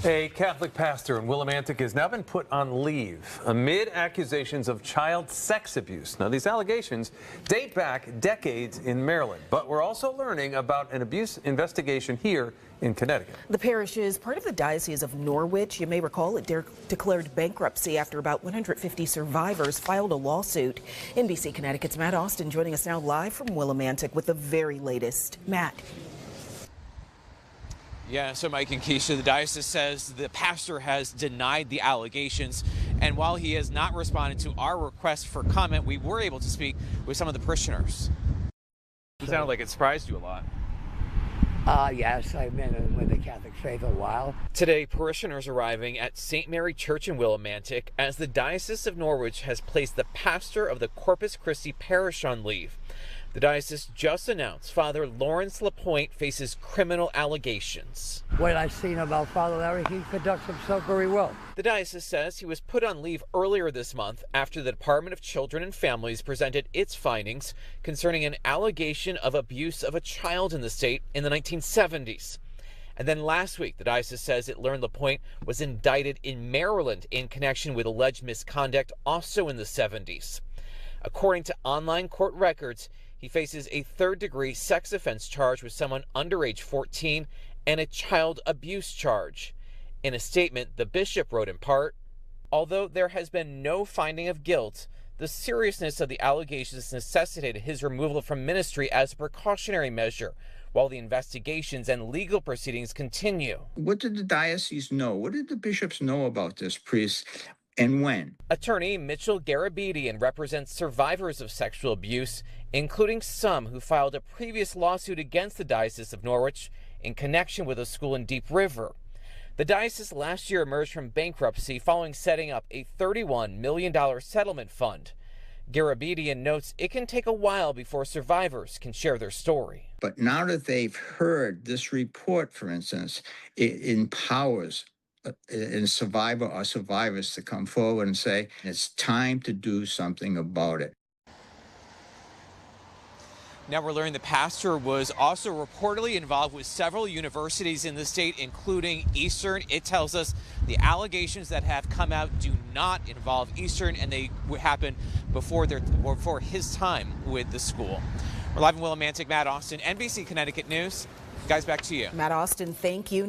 A Catholic pastor in Willimantic has now been put on leave amid accusations of child sex abuse. Now, these allegations date back decades in Maryland, but we're also learning about an abuse investigation here in Connecticut. The parish is part of the Diocese of Norwich. You may recall it declared bankruptcy after about 150 survivors filed a lawsuit. NBC Connecticut's Matt Austin joining us now live from Willimantic with the very latest. Matt. Yeah, so Mike and Keisha, the diocese says the pastor has denied the allegations, and while he has not responded to our request for comment, we were able to speak with some of the parishioners. It sounded like it surprised you a lot. Yes, I've been with the Catholic faith a while. Today, parishioners arriving at St. Mary Church in Willimantic as the Diocese of Norwich has placed the pastor of the Corpus Christi parish on leave. The diocese just announced Father Laurence LaPointe faces criminal allegations. What I've seen about Father Larry, he conducts himself very well. The diocese says he was put on leave earlier this month after the Department of Children and Families presented its findings concerning an allegation of abuse of a child in the state in the 1970s. And then last week, the diocese says it learned LaPointe was indicted in Maryland in connection with alleged misconduct also in the 70s. According to online court records, he faces a third-degree sex offense charge with someone under age 14 and a child abuse charge. In a statement, the bishop wrote in part, "Although there has been no finding of guilt, the seriousness of the allegations necessitated his removal from ministry as a precautionary measure, while the investigations and legal proceedings continue." What did the diocese know? What did the bishops know about this priest? And when? Attorney Mitchell Garabedian represents survivors of sexual abuse, including some who filed a previous lawsuit against the Diocese of Norwich in connection with a school in Deep River. The diocese last year emerged from bankruptcy following setting up a $31 million settlement fund. Garabedian notes it can take a while before survivors can share their story. But now that they've heard this report, for instance, it empowers a survivor or survivors to come forward and say, it's time to do something about it. Now we're learning the pastor was also reportedly involved with several universities in the state, including Eastern. It tells us the allegations that have come out do not involve Eastern, and they happen before his time with the school. We're live in Willimantic. Matt Austin, NBC Connecticut News. Guys, back to you. Matt Austin, thank you.